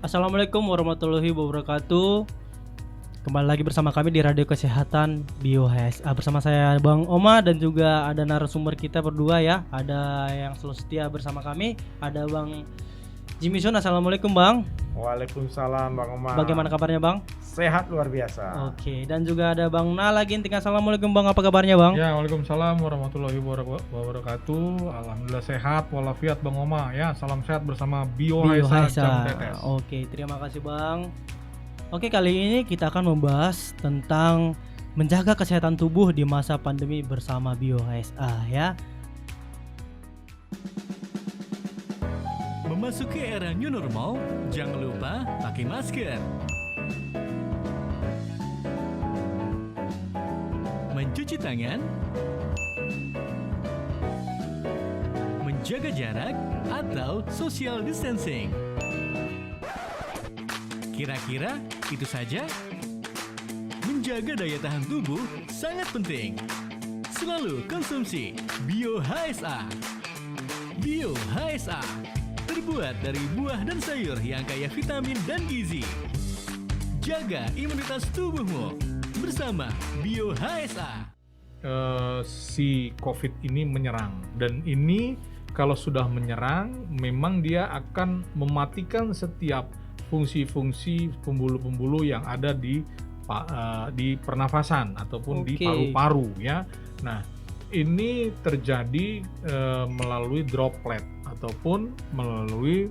Assalamualaikum warahmatullahi wabarakatuh. Kembali lagi bersama kami di Radio Kesehatan Bio HSA. Bersama saya Bang Oma dan juga ada narasumber kita berdua ya. Ada yang selalu setia bersama kami, ada Bang Jimmy Sun. Assalamualaikum Bang. Waalaikumsalam Bang Oma. Bagaimana kabarnya Bang? Sehat luar biasa. Oke, dan juga ada Bang Nala Ginting. Assalamualaikum Bang, apa kabarnya Bang? Ya, waalaikumsalam warahmatullahi wabarakatuh. Alhamdulillah sehat walafiat Bang Oma ya. Salam sehat bersama Bio HSA Jam Tetes. Oke, terima kasih Bang. Oke, kali ini kita akan membahas tentang menjaga kesehatan tubuh di masa pandemi bersama Bio HSA ya. Memasuki era new normal, jangan lupa pakai masker. Mencuci tangan, menjaga jarak atau social distancing. Kira-kira itu saja? Menjaga daya tahan tubuh sangat penting. Selalu konsumsi Bio HSA. Bio HSA terbuat dari buah dan sayur yang kaya vitamin dan gizi. Jaga imunitas tubuhmu bersama Bio HSA. Si COVID ini menyerang, dan ini kalau sudah menyerang memang dia akan mematikan setiap fungsi-fungsi pembuluh-pembuluh yang ada di pernafasan ataupun di paru-paru ya. Nah, ini terjadi melalui droplet ataupun melalui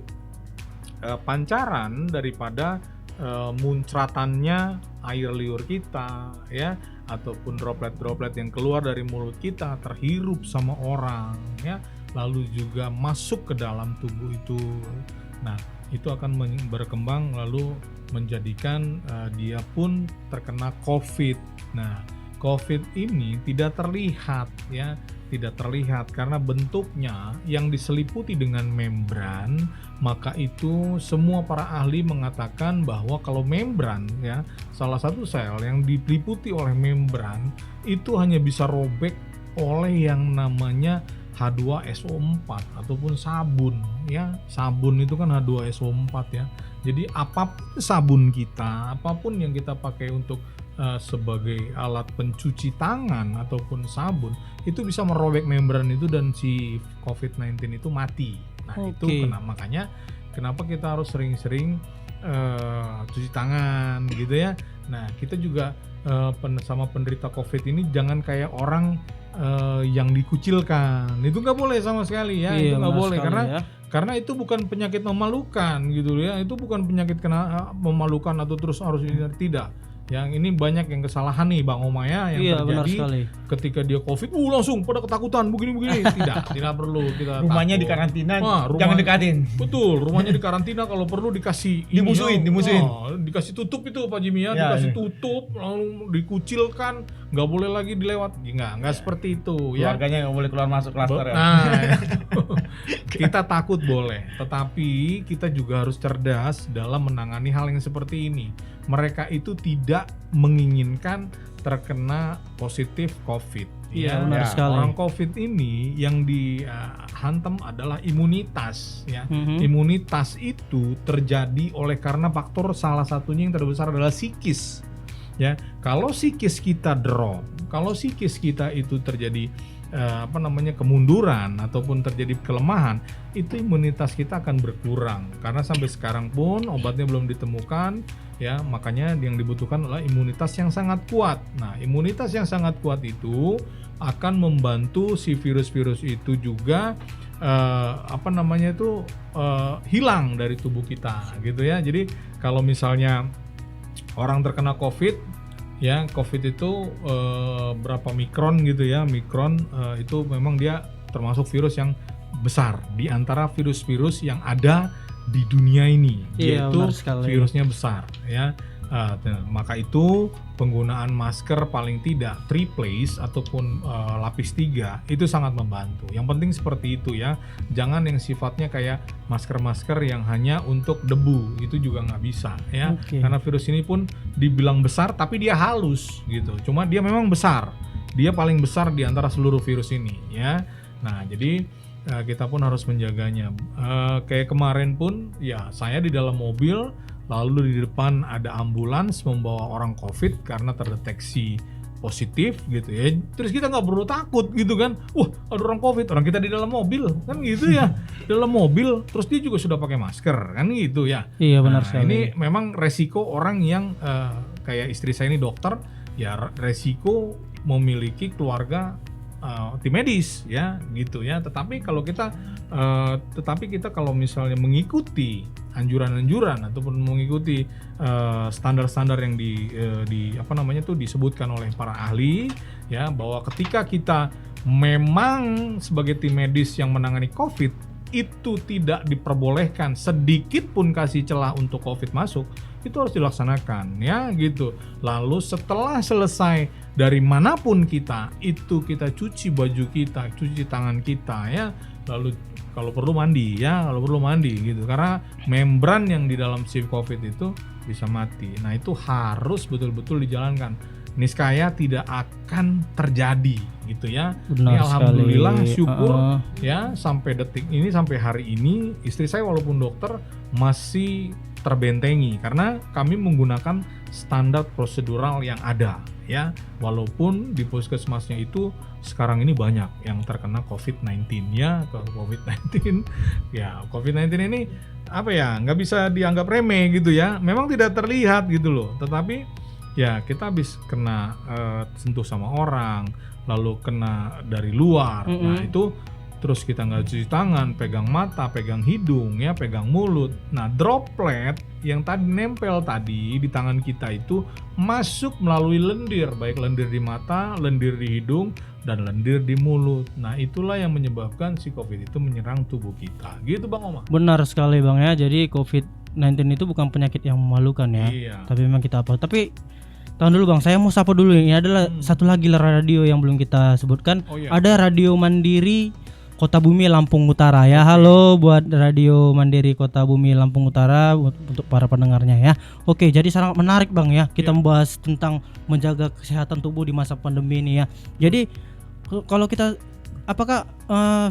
pancaran daripada muncratannya air liur kita ya, ataupun droplet-droplet yang keluar dari mulut kita terhirup sama orang ya, lalu juga masuk ke dalam tubuh itu. Nah, itu akan berkembang lalu menjadikan dia pun terkena COVID. Nah, COVID ini tidak terlihat ya, tidak terlihat karena bentuknya yang diseliputi dengan membran. Maka itu semua para ahli mengatakan bahwa kalau membran ya, salah satu sel yang diliputi oleh membran itu hanya bisa robek oleh yang namanya H2SO4 ataupun sabun ya. Sabun itu kan H2SO4 ya. Jadi apapun sabun kita, apapun yang kita pakai untuk sebagai alat pencuci tangan ataupun sabun, itu bisa merobek membran itu dan si COVID-19 itu mati. Nah, itu makanya kenapa kita harus sering-sering cuci tangan gitu ya. Nah, kita juga sama penderita COVID ini jangan kayak orang yang dikucilkan. Itu nggak boleh sama sekali ya. Itu nggak boleh karena itu bukan penyakit memalukan gitu ya. Itu bukan penyakit memalukan atau terus harus tidak. Yang ini banyak yang kesalahan nih Bang Oma ya, yang terjadi ketika dia COVID, langsung pada ketakutan begini-begini. Tidak perlu kita rumahnya takut. di karantina, jangan dekatin. Betul, rumahnya di karantina, kalau perlu dikasih dimusuhin. Dikasih tutup itu Pak Jimmy ya, dikasih tutup, lalu dikucilkan, nggak boleh lagi dilewat. Nggak seperti itu ya. Keluarganya nggak boleh keluar masuk klaster ya. Nah, kita takut boleh, tetapi kita juga harus cerdas dalam menangani hal yang seperti ini. Mereka itu tidak menginginkan terkena positif COVID. Iya, benar sekali. Orang COVID ini yang dihantam adalah imunitas. Ya, imunitas itu terjadi oleh karena faktor salah satunya yang terbesar adalah psikis. Ya, kalau psikis kita drop, kalau psikis kita itu terjadi kemunduran ataupun terjadi kelemahan, itu imunitas kita akan berkurang. Karena sampai sekarang pun obatnya belum ditemukan ya, makanya yang dibutuhkan adalah imunitas yang sangat kuat. Nah, imunitas yang sangat kuat itu akan membantu si virus-virus itu juga hilang dari tubuh kita gitu ya. Jadi kalau misalnya orang terkena COVID ya, COVID itu berapa mikron gitu ya, mikron itu memang dia termasuk virus yang besar di antara virus-virus yang ada di dunia ini. Iya, yaitu virusnya besar ya. Maka itu penggunaan masker paling tidak triplace ataupun lapis 3 itu sangat membantu. Yang penting seperti itu ya. Jangan yang sifatnya kayak masker-masker yang hanya untuk debu, itu juga nggak bisa ya. Karena virus ini pun dibilang besar tapi dia halus gitu. Cuma dia memang besar. Dia paling besar di antara seluruh virus ini ya. Nah, jadi kita pun harus menjaganya. Kayak kemarin pun ya saya di dalam mobil, lalu di depan ada ambulans membawa orang COVID karena terdeteksi positif gitu ya. Terus kita nggak perlu takut gitu kan. Wah, ada orang COVID, orang kita di dalam mobil kan gitu ya. Dalam mobil, terus dia juga sudah pakai masker kan gitu ya. Iya benar Nah, sekali. ini memang resiko orang yang kayak istri saya ini dokter, ya resiko memiliki keluarga tim medis ya gitu ya. Tetapi kita kalau misalnya mengikuti anjuran-anjuran ataupun mengikuti standar-standar yang disebutkan oleh para ahli ya, bahwa ketika kita memang sebagai tim medis yang menangani COVID itu tidak diperbolehkan sedikit pun kasih celah untuk COVID masuk, itu harus dilaksanakan ya gitu. Lalu setelah selesai dari manapun kita, itu kita cuci baju kita, cuci tangan kita ya, lalu kalau perlu mandi gitu, karena membran yang di dalam si COVID itu bisa mati. Nah itu harus betul-betul dijalankan, niscaya tidak akan terjadi gitu ya. Benar Ini alhamdulillah sekali. syukur ya, sampai detik ini, sampai hari ini istri saya walaupun dokter masih terbentengi karena kami menggunakan standar prosedural yang ada ya, walaupun di puskesmasnya itu sekarang ini banyak yang terkena COVID-19 ya. COVID-19 ya, COVID-19 ini apa ya, nggak bisa dianggap remeh gitu ya, memang tidak terlihat gitu loh, tetapi ya kita habis kena sentuh sama orang, lalu kena dari luar. Nah itu terus kita nggak cuci tangan, pegang mata, pegang hidung ya, pegang mulut. Nah droplet yang tadi nempel tadi di tangan kita itu masuk melalui lendir, baik lendir di mata, lendir di hidung, dan lendir di mulut. Nah itulah yang menyebabkan si COVID itu menyerang tubuh kita. Gitu Bang Oma. Benar sekali Bang ya. Jadi COVID-19 itu bukan penyakit yang memalukan ya. Iya. Tapi memang kita apa? Tapi tahan dulu Bang, saya mau sapa dulu. Ini adalah satu lagi radio yang belum kita sebutkan. Oh, iya. Ada Radio Mandiri Kota Bumi Lampung Utara ya. Halo buat Radio Mandiri Kota Bumi Lampung Utara untuk para pendengarnya ya. Oke, jadi sangat menarik Bang ya. Kita membahas tentang menjaga kesehatan tubuh di masa pandemi ini ya. Jadi kalau kita, apakah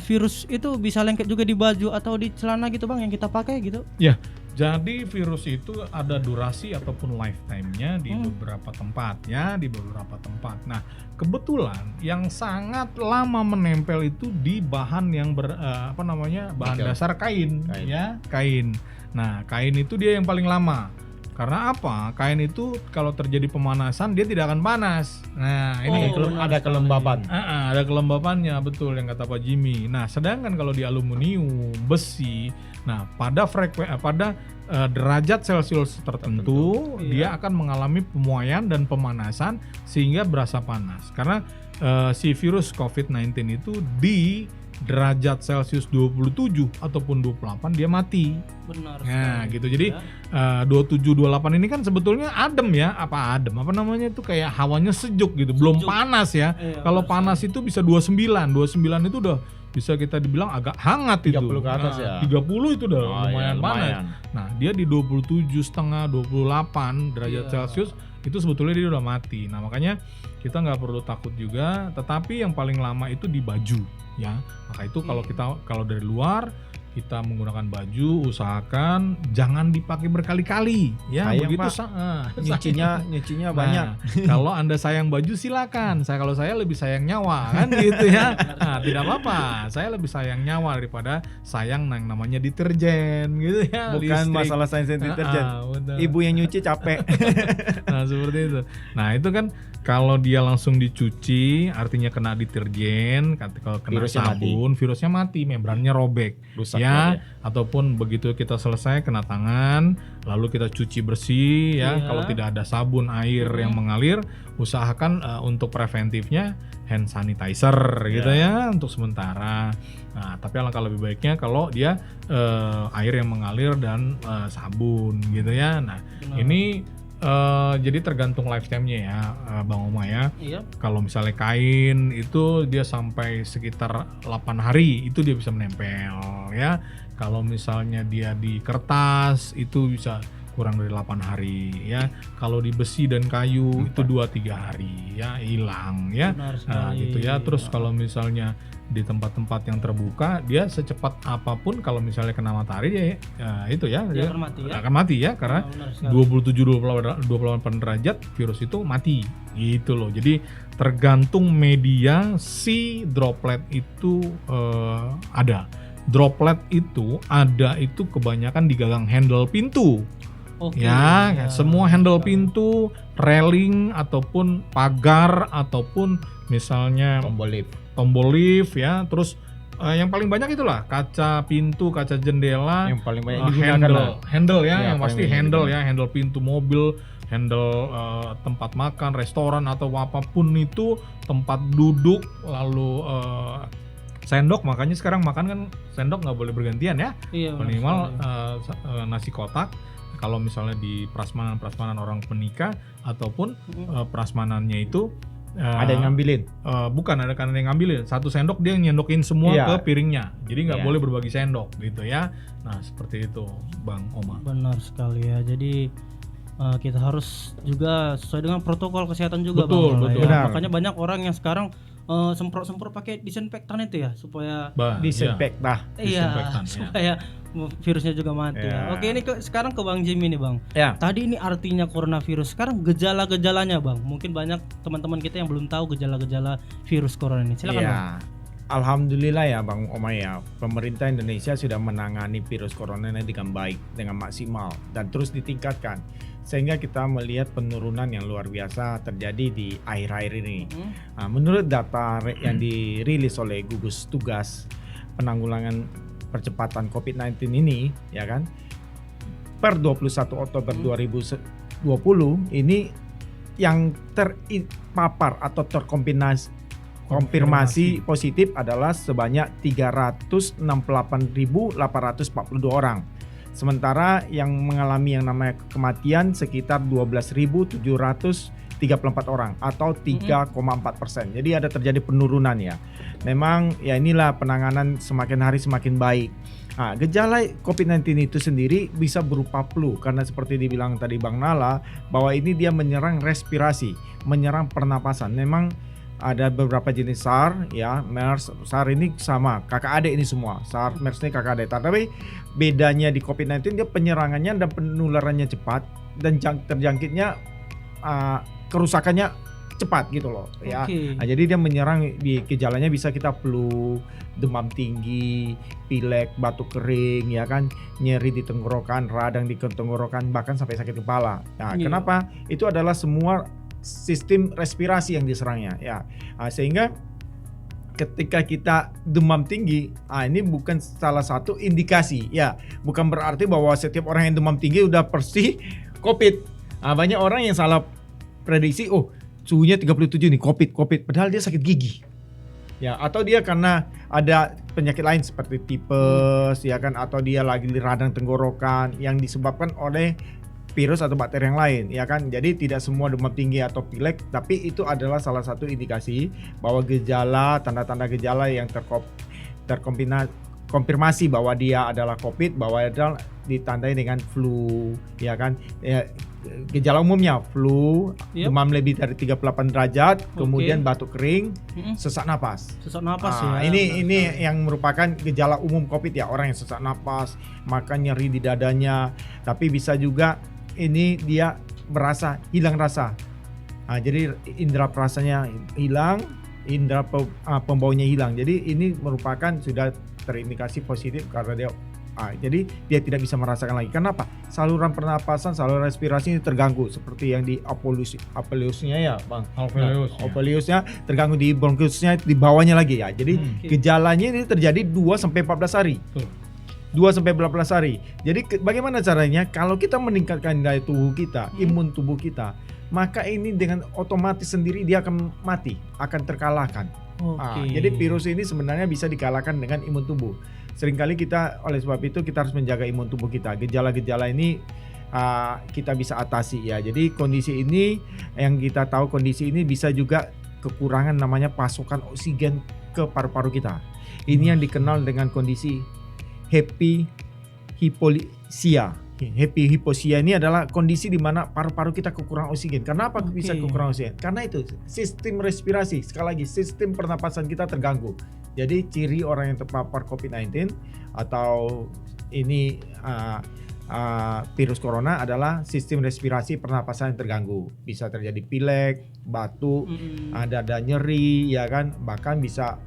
virus itu bisa lengket juga di baju atau di celana gitu Bang yang kita pakai gitu? Ya, jadi virus itu ada durasi ataupun lifetime-nya di beberapa tempat ya, di beberapa tempat. Nah, kebetulan yang sangat lama menempel itu di bahan yang bahan dasar kain ya, kain. Nah, kain itu dia yang paling lama. Karena apa? Kain itu kalau terjadi pemanasan dia tidak akan panas. Nah, ini ada kelembaban. ada kelembabannya, betul yang kata Pak Jimmy. Nah, sedangkan kalau di aluminium, besi, nah pada derajat Celcius tertentu dia akan mengalami pemuaian dan pemanasan sehingga berasa panas. Karena si virus COVID-19 itu di derajat Celcius 27 ataupun 28 dia mati. Benar. Nah, gitu. Jadi 27 28 ini kan sebetulnya adem ya, apa namanya itu kayak hawanya sejuk gitu, belum panas ya. Kalau panas itu bisa 29 itu udah bisa kita dibilang agak hangat itu. 30 ke atas ya. 30 itu udah lumayan panas. lumayan. Nah, dia di 27,5 28 derajat Celcius itu sebetulnya dia udah mati. Nah, makanya kita nggak perlu takut juga, tetapi yang paling lama itu di baju ya. Maka itu kalau dari luar kita menggunakan baju, usahakan jangan dipakai berkali-kali ya. Sayang, begitu nyucinya banyak. Kalau Anda sayang baju silakan. Kalau saya lebih sayang nyawa kan gitu ya. Nah, tidak apa-apa. Saya lebih sayang nyawa daripada sayang yang namanya deterjen gitu ya. Bukan listrik. masalah sains deterjen. Ibu yang nyuci capek. Nah, seperti itu. Nah, itu kan kalau dia langsung dicuci artinya kena deterjen, kalau kena Virusnya sabun, virusnya mati, membrannya robek. Rusak Ya, ataupun begitu kita selesai kena tangan, lalu kita cuci bersih ya. Kalau tidak ada sabun air yang mengalir, usahakan untuk preventifnya hand sanitizer gitu ya untuk sementara. Nah, tapi alangkah lebih baiknya kalau dia air yang mengalir dan sabun gitu ya. Nah, ini jadi tergantung lifetime-nya ya, Bang Oma ya. Iya. Kalau misalnya kain itu dia sampai sekitar 8 hari itu dia bisa menempel ya. Kalau misalnya dia di kertas itu bisa kurang dari 8 hari ya. Kalau di besi dan kayu itu 2-3 hari ya hilang ya. Benar Nah sekali. gitu ya. Terus kalau misalnya di tempat-tempat yang terbuka, dia secepat apapun kalau misalnya kena matahari dia itu ya, Dia akan mati ya. akan mati ya, karena Benar sekali. 27-28 derajat virus itu mati gitu loh. Jadi tergantung media si droplet itu ada. Droplet itu ada itu kebanyakan di gagang handle pintu. Oke, Ya, semua handle pintu, railing ataupun pagar ataupun misalnya tombol lift ya. Terus yang paling banyak itulah kaca pintu, kaca jendela, Yang paling banyak digunakan lah. handle ya, Ya, yang paling pasti banyak handle digunakan. ya, handle pintu mobil, handle tempat makan, restoran atau apapun itu, tempat duduk, lalu sendok. Makanya sekarang makan kan sendok nggak boleh bergantian ya, Iya, benar minimal sekali. nasi kotak. Kalau misalnya di prasmanan orang penikah ataupun prasmanannya itu Ada yang ngambilin. bukan ada kan yang ngambilin, satu sendok dia nyendokin semua Iya. ke piringnya, jadi nggak Iya. boleh berbagi sendok gitu ya. Nah seperti itu Bang Oma. Benar sekali ya. Jadi kita harus juga sesuai dengan protokol kesehatan juga Betul, Bang. betul. Ya. Benar. Makanya banyak orang yang sekarang semprot-semprot pakai disinfektan itu ya supaya Disinfektan. Disinfektan, ya. supaya virusnya juga mati ya. Ya. Oke, ini sekarang ke Bang Jimmy nih Bang. Ya. Tadi ini artinya coronavirus. Sekarang gejala-gejalanya Bang. Mungkin banyak teman-teman kita yang belum tahu gejala-gejala virus corona ini. Silakan Ya. Bang. Alhamdulillah ya Bang Oma ya, pemerintah Indonesia sudah menangani virus corona ini dengan baik, dengan maksimal dan terus ditingkatkan. Sehingga kita melihat penurunan yang luar biasa terjadi di akhir-akhir ini. Nah, menurut data yang dirilis oleh gugus tugas penanggulangan percepatan COVID-19 ini, ya kan, per 21 Oktober 2020 ini yang terpapar atau konfirmasi positif adalah sebanyak 368.842 orang. Sementara yang mengalami yang namanya kematian sekitar 12.734 orang atau 3,4%. Jadi ada terjadi penurunan ya. Memang ya inilah penanganan semakin hari semakin baik. Nah, gejala COVID-19 itu sendiri bisa berupa flu karena seperti dibilang tadi Bang Nala bahwa ini dia menyerang respirasi, menyerang pernapasan. Memang ada beberapa jenis SARS ya, MERS, SARS ini sama, kakak adik ini semua. SARS, MERS ini kakak adik. Tapi bedanya di COVID-19 dia penyerangannya dan penularannya cepat dan terjangkitnya kerusakannya cepat gitu loh ya. Oke. Nah, jadi dia menyerang di gejalanya bisa kita flu, demam tinggi, pilek, batuk kering ya kan, nyeri di tenggorokan, radang di tenggorokan, bahkan sampai sakit kepala. Nah, Iya. kenapa? Itu adalah semua sistem respirasi yang diserangnya ya. Nah, sehingga ketika kita demam tinggi, ini bukan salah satu indikasi ya. Bukan berarti bahwa setiap orang yang demam tinggi udah pasti COVID. Banyak orang yang salah prediksi, oh suhunya 37 nih COVID, padahal dia sakit gigi. Ya, atau dia karena ada penyakit lain seperti tipes ya kan, atau dia lagi radang tenggorokan yang disebabkan oleh virus atau bakteri yang lain ya kan. Jadi tidak semua demam tinggi atau pilek, tapi itu adalah salah satu indikasi bahwa gejala, tanda-tanda gejala yang terkonfirmasi bahwa dia adalah COVID, bahwa adalah ditandai dengan flu ya kan. Ya, gejala umumnya flu, Yep. demam lebih dari 38 derajat, kemudian batuk kering, sesak napas. Sesak napas Ah, ya. ini benar sekali. yang merupakan gejala umum COVID ya, orang yang sesak napas, makan nyeri di dadanya, tapi bisa juga ini dia merasa hilang rasa. Jadi indera perasanya hilang, indera pembaunya hilang. Jadi ini merupakan sudah terindikasi positif karena dia jadi dia tidak bisa merasakan lagi. Kenapa? Saluran pernapasan, saluran respirasi ini terganggu seperti yang di alveolusnya ya, Bang. Alveolusnya terganggu, di bronkusnya di bawahnya lagi ya. Jadi gejalanya ini terjadi 2 sampai 14 hari. Betul. 2 sampai 14 hari. Jadi bagaimana caranya? Kalau kita meningkatkan daya tubuh kita, imun tubuh kita, maka ini dengan otomatis sendiri dia akan mati, akan terkalahkan. Oke. Jadi virus ini sebenarnya bisa dikalahkan dengan imun tubuh. Seringkali kita, oleh sebab itu kita harus menjaga imun tubuh kita. Gejala-gejala ini kita bisa atasi ya. Jadi kondisi ini yang kita tahu, kondisi ini bisa juga kekurangan namanya pasokan oksigen ke paru-paru kita. Ini yang dikenal dengan kondisi hipoxia Hipoxia ini adalah kondisi di mana paru-paru kita kekurangan oksigen. Kenapa Oke. bisa kekurangan oksigen? Karena itu sistem respirasi, sekali lagi sistem pernapasan kita terganggu. Jadi ciri orang yang terpapar COVID-19 atau ini virus corona adalah sistem respirasi pernapasan yang terganggu. Bisa terjadi pilek, batuk, dada nyeri, ya kan, bahkan bisa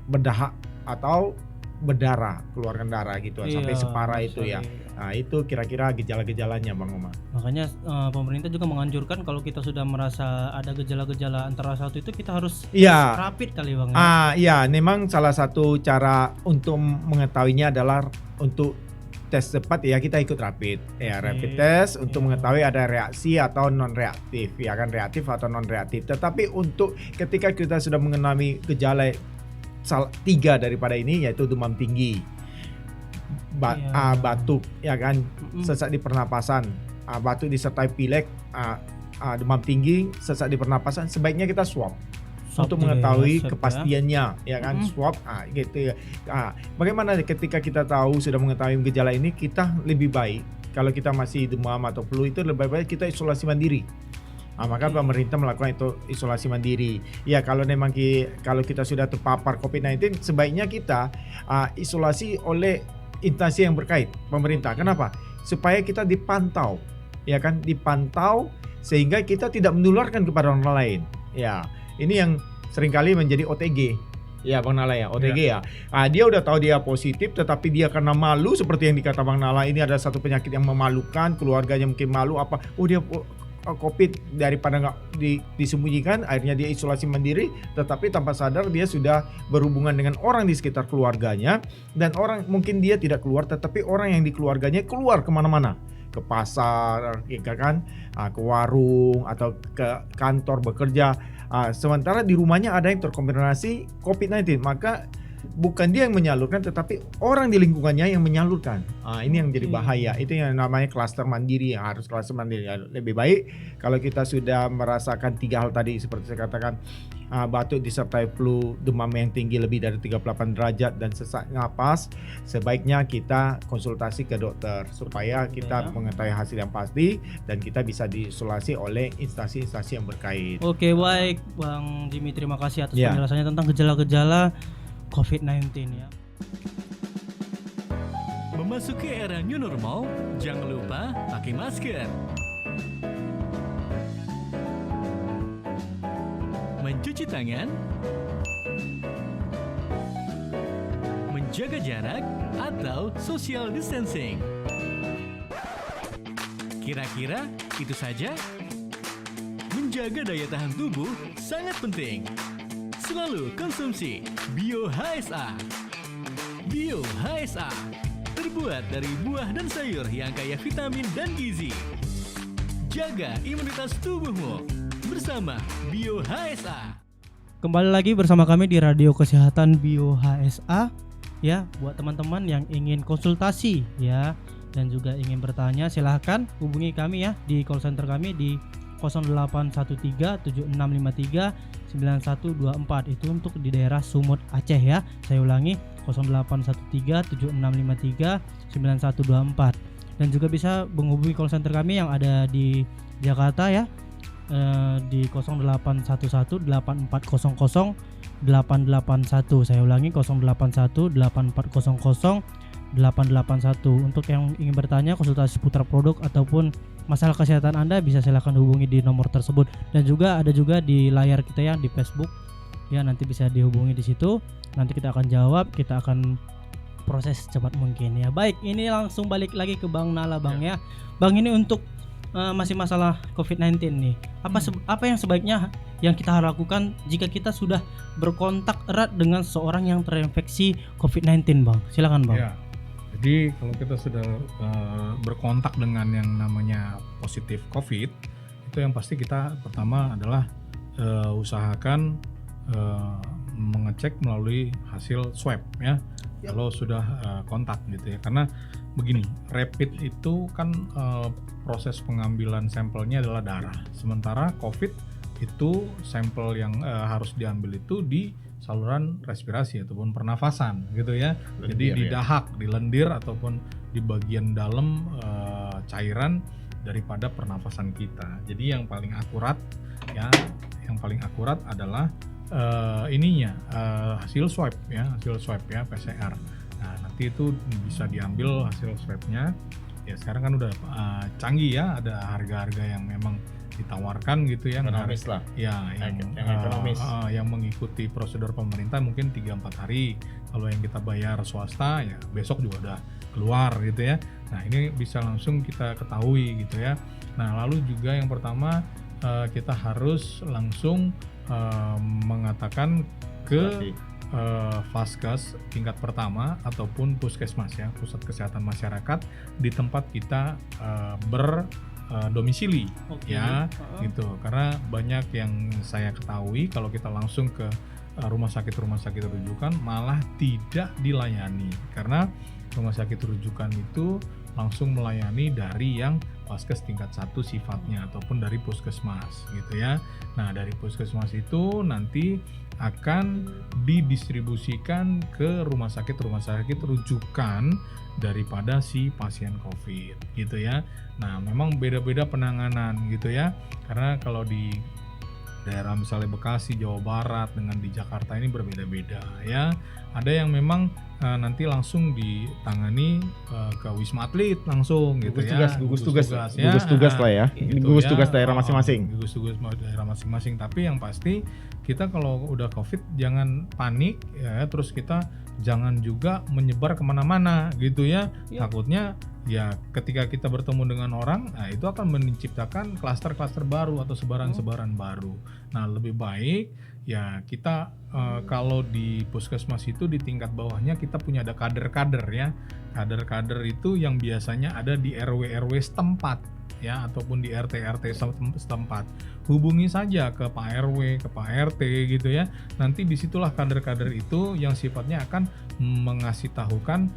berdahak atau berdarah, keluarkan darah gitu sampai separah itu ya. Nah, itu kira-kira gejala-gejalanya Bang Omar. Makanya pemerintah juga menganjurkan kalau kita sudah merasa ada gejala-gejala antara satu itu kita harus Iya. rapid kali Bang. Iya, memang salah satu cara untuk mengetahuinya adalah untuk tes cepat ya, kita ikut rapid. Ya, rapid test untuk mengetahui ada reaksi atau non reaktif, ya kan, reaktif atau non reaktif. Tetapi untuk ketika kita sudah mengalami gejala 3 daripada ini, yaitu demam tinggi, batuk, ya kan, sesak di pernapasan, batuk disertai pilek, demam tinggi, sesak di pernapasan, sebaiknya kita swab untuk mengetahui kepastiannya, ya kan, swab, gitu ya. Bagaimana ketika kita tahu sudah mengetahui gejala ini, kita lebih baik kalau kita masih demam atau flu itu lebih baik kita isolasi mandiri. Maka pemerintah melakukan itu isolasi mandiri. Ya, kalau memang kalau kita sudah terpapar COVID-19, sebaiknya kita isolasi oleh instansi yang berkait pemerintah. Kenapa? Supaya kita dipantau, ya kan, dipantau sehingga kita tidak menularkan kepada orang lain. Ya, ini yang seringkali menjadi OTG. Ya Bang Nala ya, OTG ya. Dia udah tahu dia positif, tetapi dia karena malu seperti yang dikata Bang Nala, ini ada satu penyakit yang memalukan, keluarganya mungkin malu apa. Dia COVID, daripada nggak disembunyikan, akhirnya dia isolasi mandiri, tetapi tanpa sadar dia sudah berhubungan dengan orang di sekitar keluarganya, dan orang mungkin dia tidak keluar, tetapi orang yang di keluarganya keluar kemana-mana, ke pasar, ya kan, ke warung atau ke kantor bekerja. Sementara di rumahnya ada yang terkonfirmasi COVID-19, maka bukan dia yang menyalurkan, tetapi orang di lingkungannya yang menyalurkan. Ini yang jadi bahaya. Itu yang namanya klaster mandiri, yang harus klaster mandiri. Lebih baik kalau kita sudah merasakan 3 hal tadi seperti saya katakan, batuk disertai flu, demam yang tinggi lebih dari 38 derajat dan sesak napas, sebaiknya kita konsultasi ke dokter supaya kita mengetahui hasil yang pasti dan kita bisa diisolasi oleh instansi-instansi yang berkait. Oke, baik Bang Jimmy, terima kasih atas penjelasannya tentang gejala-gejala COVID-19 ya. Memasuki era new normal, jangan lupa pakai masker. Mencuci tangan, menjaga jarak atau social distancing. Kira-kira itu saja. Menjaga daya tahan tubuh sangat penting. Selalu konsumsi Bio HSA. Bio HSA terbuat dari buah dan sayur yang kaya vitamin dan gizi. Jaga imunitas tubuhmu bersama Bio HSA. Kembali lagi bersama kami di Radio Kesehatan Bio HSA ya. Buat teman-teman yang ingin konsultasi ya dan juga ingin bertanya, silahkan hubungi kami ya di call center kami di 0813 7653 9124. Itu untuk di daerah Sumut, Aceh ya. Saya ulangi 0813 7653 9124. Dan juga bisa menghubungi call center kami yang ada di Jakarta ya, di 0811 8400 881. Saya ulangi 081 8400 881. Untuk yang ingin bertanya konsultasi seputar produk ataupun masalah kesehatan Anda, bisa silakan hubungi di nomor tersebut. Dan juga ada juga di layar kita ya di Facebook ya, nanti bisa dihubungi di situ. Nanti kita akan jawab, kita akan proses secepat mungkin ya. Baik, ini langsung balik lagi ke Bang Nala Bang ya. Bang, ini untuk masih masalah COVID-19 nih. Apa yang sebaiknya yang kita lakukan jika kita sudah berkontak erat dengan seseorang yang terinfeksi COVID-19 Bang? Silakan Bang. Ya. Jadi kalau kita sudah berkontak dengan yang namanya positif COVID, itu yang pasti kita pertama adalah usahakan mengecek melalui hasil swab ya. Kalau sudah kontak gitu ya. Karena begini, rapid itu kan proses pengambilan sampelnya adalah darah. Sementara COVID itu sampel yang harus diambil itu di saluran respirasi ataupun pernafasan gitu ya. Jadi di dahak, di lendir ataupun di bagian dalam cairan daripada pernafasan kita. Jadi yang paling akurat ya, yang paling akurat adalah hasil swab ya PCR. Nah, nanti itu bisa diambil hasil swabnya. Ya sekarang kan udah canggih ya, ada harga-harga yang memang ditawarkan gitu ya. Ekonomis lah. Ya, yang ekonomis. yang mengikuti prosedur pemerintah mungkin 3-4 hari. Kalau yang kita bayar swasta ya besok juga udah keluar gitu ya. Nah, ini bisa langsung kita ketahui gitu ya. Nah, lalu juga yang pertama kita harus langsung mengatakan ke Vaskes tingkat pertama ataupun puskesmas ya, pusat kesehatan masyarakat di tempat kita berdomisili ya gitu. Karena banyak yang saya ketahui kalau kita langsung ke rumah sakit rujukan malah tidak dilayani, karena rumah sakit rujukan itu langsung melayani dari yang Vaskes tingkat 1 sifatnya ataupun dari puskesmas gitu ya. Nah, dari puskesmas itu nanti akan didistribusikan ke rumah sakit rujukan daripada si pasien COVID gitu ya. Nah, memang beda-beda penanganan gitu ya. Karena kalau di daerah misalnya Bekasi, Jawa Barat dengan di Jakarta ini berbeda-beda ya. Ada yang memang nanti langsung ditangani ke Wisma Atlet langsung gitu gugus tugas lah ya, gugus tugas daerah masing-masing. Gugus tugas daerah masing-masing. Tapi yang pasti kita kalau udah COVID jangan panik ya, terus kita jangan juga menyebar kemana-mana gitu ya. Takutnya ya ketika kita bertemu dengan orang, nah itu akan menciptakan klaster-klaster baru atau sebaran-sebaran baru. Nah, lebih baik ya kita kalau di puskesmas itu di tingkat bawahnya kita punya ada kader-kader ya. Kader-kader itu yang biasanya ada di RW-RW setempat ya, ataupun di RT-RT setempat. Hubungi saja ke Pak RW, ke Pak RT gitu ya. Nanti disitulah kader-kader itu yang sifatnya akan mengasih tahukan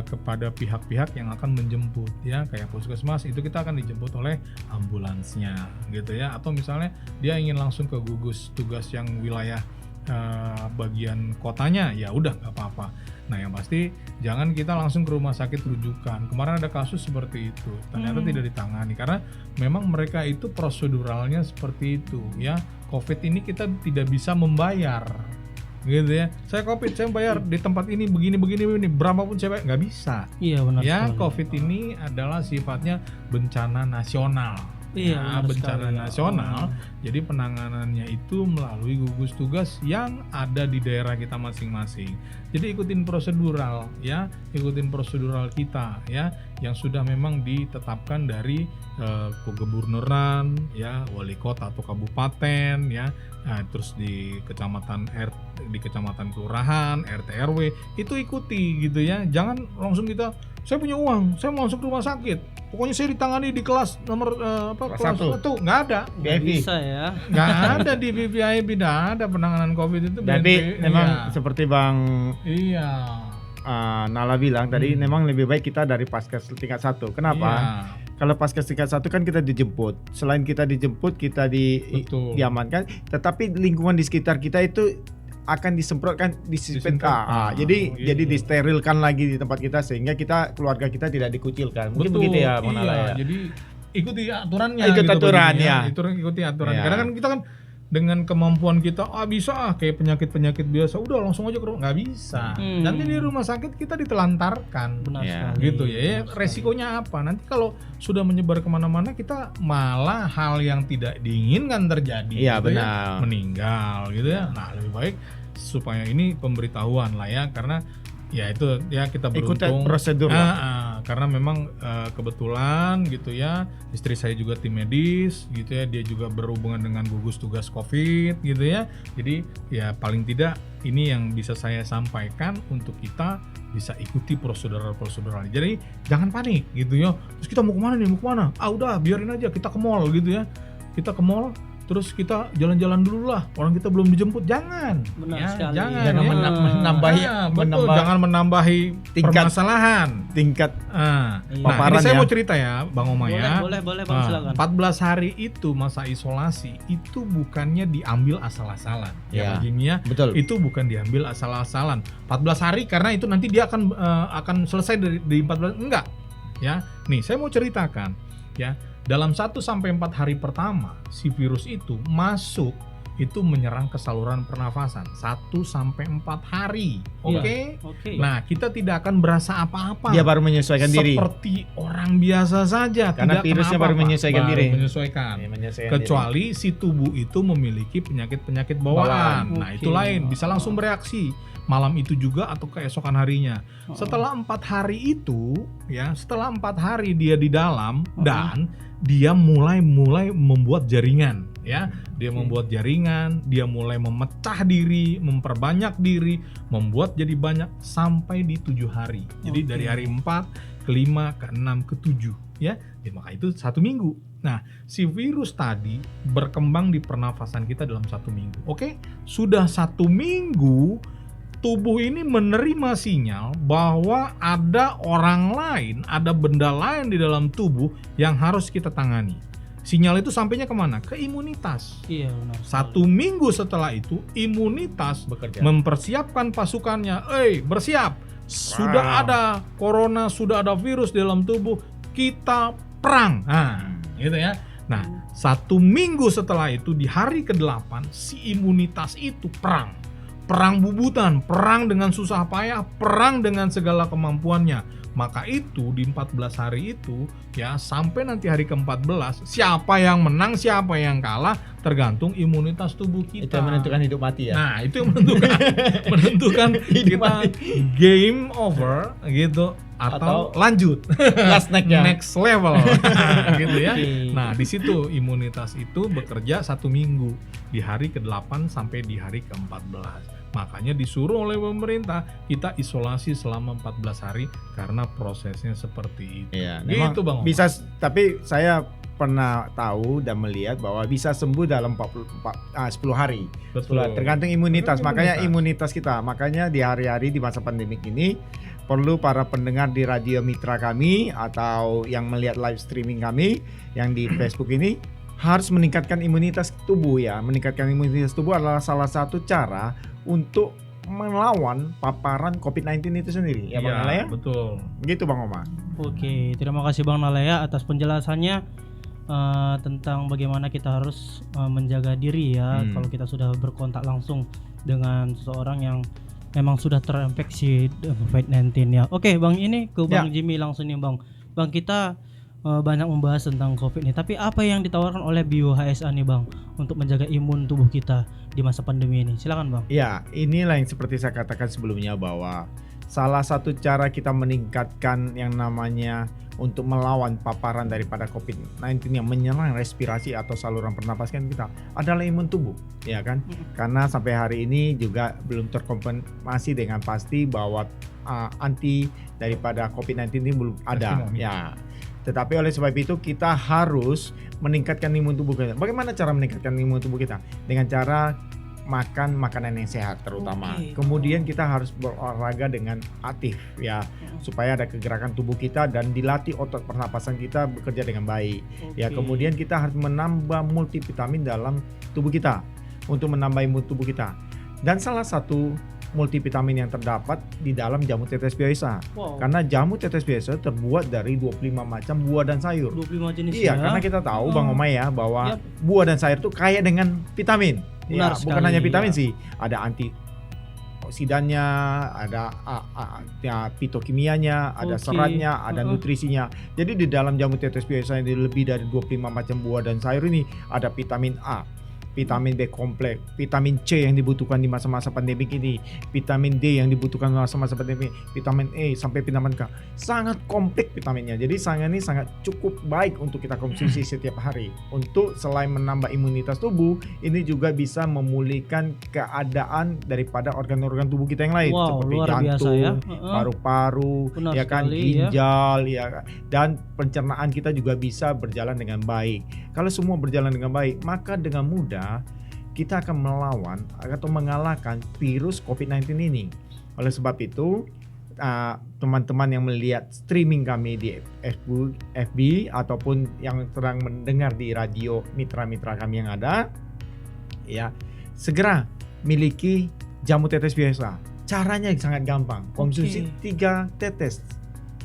kepada pihak-pihak yang akan menjemput ya, kayak puskesmas itu kita akan dijemput oleh ambulansnya gitu ya. Atau misalnya dia ingin langsung ke gugus tugas yang wilayah bagian kotanya, ya udah nggak apa-apa. Nah, yang pasti jangan kita langsung ke rumah sakit rujukan. Kemarin ada kasus seperti itu, ternyata tidak ditangani karena memang mereka itu proseduralnya seperti itu ya. COVID ini kita tidak bisa membayar gitu ya. Saya COVID, saya bayar di tempat ini begini berapapun saya bayar, nggak bisa. Iya benar. Ya, sekali. COVID ini adalah sifatnya bencana nasional. Iya, bencana sekali. nasional. Jadi penanganannya itu melalui gugus tugas yang ada di daerah kita masing-masing. Jadi ikutin prosedural ya, ikutin prosedural kita ya, yang sudah memang ditetapkan dari kegubernuran ya, wali kota atau kabupaten ya. Nah, terus di kecamatan kelurahan, RT RW itu ikuti gitu ya. Jangan langsung kita saya punya uang, saya mau masuk rumah sakit. Pokoknya saya ditangani di kelas nomor kelas 1. Nggak ada. VIP. Bisa ya. Nggak ada di VIP, tidak ada penanganan COVID itu. Tapi memang seperti Bang Nala bilang tadi, memang lebih baik kita dari Vaskes tingkat 1. Kenapa? Iya. Kalau Vaskes tingkat 1 kan kita dijemput. Selain kita dijemput, kita Betul. diamankan, tetapi lingkungan di sekitar kita itu akan disemprotkan, disinfektan. Jadi disterilkan lagi di tempat kita sehingga keluarga kita tidak dikucilkan. Mungkin Betul, begitu ya, Bang Nala ya. Jadi ikuti aturannya. Ikut aturan, baginya. ya. Ikuti aturan. Ya. Karena kan kita kan dengan kemampuan kita bisa kayak penyakit biasa udah langsung aja ke rumah, nggak bisa. Nanti di rumah sakit kita ditelantarkan. Benar Ya. sekali. Gitu ya. Resikonya apa? Nanti kalau sudah menyebar kemana-mana kita malah hal yang tidak diinginkan terjadi. Iya, gitu ya. benar. Meninggal gitu ya. Nah, lebih baik supaya ini pemberitahuan lah ya, karena ya itu ya kita Ikuti beruntung prosedur karena memang kebetulan gitu ya, istri saya juga tim medis gitu ya, dia juga berhubungan dengan gugus tugas COVID gitu ya. Jadi ya paling tidak ini yang bisa saya sampaikan untuk kita bisa ikuti prosedural. Jadi jangan panik gitu ya. Terus kita mau kemana nih? Udah biarin aja, kita ke mall gitu ya. Kita ke mall terus kita jalan-jalan dulu lah, orang kita belum dijemput, jangan. Benar sekali. Jangan Jangan ya. menambahi Jangan menambahi permasalahan. tingkat Nah, paparan ini saya ya. mau cerita ya, Bang Oma ya. Boleh Bang, silakan. 14 hari itu masa isolasi itu bukannya diambil asal-asalan. Ya. Begini ya. Betul. Itu bukan diambil asal-asalan. 14 hari karena itu nanti dia akan selesai di 14, enggak. Ya, Nih, saya mau ceritakan ya, dalam 1 sampai 4 hari pertama si virus itu masuk itu menyerang ke saluran pernafasan 1 sampai 4 hari. Oke? Oke. Nah, kita tidak akan berasa apa-apa. Dia baru menyesuaikan diri. Seperti orang biasa saja. Karena tidak virusnya kenapa-apa. baru menyesuaikan diri. Menyesuaikan. Ya, menyesuaikan Kecuali si tubuh itu memiliki penyakit-penyakit bawaan. Nah, Oke. itu lain, bisa langsung bereaksi malam itu juga atau keesokan harinya. Setelah 4 hari itu, ya, setelah 4 hari dia di dalam dan dia mulai membuat jaringan, ya. Dia membuat jaringan, dia mulai memecah diri, memperbanyak diri, membuat jadi banyak sampai di 7 hari. Jadi Oke. dari hari 4 ke 5 ke 6 ke 7, ya. Ya, maka itu 1 minggu. Nah, si virus tadi berkembang di pernafasan kita dalam 1 minggu. Oke? Sudah 1 minggu tubuh ini menerima sinyal bahwa ada orang lain, ada benda lain di dalam tubuh yang harus kita tangani. Sinyal itu sampainya kemana? Ke imunitas. Iya, benar. 1 minggu setelah itu, imunitas Bekerja. mempersiapkan pasukannya. Bersiap. Sudah ada corona, sudah ada virus di dalam tubuh, kita perang. Nah, gitu ya. Nah, 1 minggu setelah itu, di hari ke-8, si imunitas itu perang. Perang bubutan, perang dengan susah payah, perang dengan segala kemampuannya. Maka itu di 14 hari itu, ya, sampai nanti hari ke-14, siapa yang menang, siapa yang kalah tergantung imunitas tubuh kita. Itu yang menentukan hidup mati ya. Nah, itu yang menentukan kita game over gitu atau lanjut last neck ya. next level gitu ya. Oke. Nah, di situ imunitas itu bekerja 1 minggu di hari ke-8 sampai di hari ke-14. Makanya disuruh oleh pemerintah kita isolasi selama 14 hari karena prosesnya seperti itu. Iya, memang Gitu Bang Omar. bisa, tapi saya pernah tahu dan melihat bahwa bisa sembuh dalam 10 hari. Betul. Tergantung imunitas. Tergantung Makanya imunitas kita. Makanya di hari-hari di masa pandemik ini perlu para pendengar di radio mitra kami atau yang melihat live streaming kami yang di Facebook ini harus meningkatkan imunitas tubuh ya. Meningkatkan imunitas tubuh adalah salah satu cara untuk melawan paparan COVID-19 itu sendiri. Ya Bang Nalaya? Betul. Gitu Bang Oma. Oke, terima kasih Bang Nalaya atas penjelasannya tentang bagaimana kita harus menjaga diri ya kalau kita sudah berkontak langsung dengan seseorang yang memang sudah terinfeksi COVID-19 ya. Oke, Bang, ini ke Bang Jimmy langsung nih Bang. Bang, kita banyak membahas tentang COVID ini, tapi apa yang ditawarkan oleh Bio HSA nih Bang untuk menjaga imun tubuh kita di masa pandemi ini? Silakan Bang. Ya, inilah yang seperti saya katakan sebelumnya bahwa salah satu cara kita meningkatkan yang namanya untuk melawan paparan daripada COVID-19 yang menyerang respirasi atau saluran pernapasan kita adalah imun tubuh, ya kan? Karena sampai hari ini juga belum terkonfirmasi dengan pasti bahwa anti daripada COVID-19 ini belum ada, ya. Tetapi oleh sebab itu kita harus meningkatkan imun tubuh kita. Bagaimana cara meningkatkan imun tubuh kita? Dengan cara makan makanan yang sehat terutama. Oke. Kemudian kita harus berolahraga dengan aktif ya, supaya ada kegerakan tubuh kita dan dilatih otot pernapasan kita bekerja dengan baik. Ya, kemudian kita harus menambah multivitamin dalam tubuh kita untuk menambah imun tubuh kita. Dan salah satu multivitamin yang terdapat di dalam jamu tetes biasa. Wow. Karena jamu tetes biasa terbuat dari 25 macam buah dan sayur. 25 jenis Iya, ya. karena kita tahu Bang Omay ya bahwa Yap. buah dan sayur itu kaya dengan vitamin. Benar Ya, bukan sekali, hanya vitamin ya. sih, ada antioksidannya, ada fitokimianya, ada Oke. seratnya, ada nutrisinya. Jadi di dalam jamu tetes biasa ini lebih dari 25 macam buah dan sayur ini ada vitamin A, vitamin B kompleks, vitamin C yang dibutuhkan di masa-masa pandemik ini, vitamin D yang dibutuhkan di masa-masa pandemik, vitamin E sampai vitamin K. Sangat kompleks vitaminnya. Jadi ini sangat cukup baik untuk kita konsumsi setiap hari. Untuk selain menambah imunitas tubuh, ini juga bisa memulihkan keadaan daripada organ-organ tubuh kita yang lain Wow, seperti luar biasa jantung, ya. paru-paru, Benar ya kan, sekali, ginjal, ya kan? Dan pencernaan kita juga bisa berjalan dengan baik. Kalau semua berjalan dengan baik, maka dengan mudah kita akan melawan atau mengalahkan virus COVID-19 ini. Oleh sebab itu, teman-teman yang melihat streaming kami di FB ataupun yang sedang mendengar di radio mitra-mitra kami yang ada, ya, segera miliki jamu tetes biasa. Caranya sangat gampang. Konsumsi 3 tetes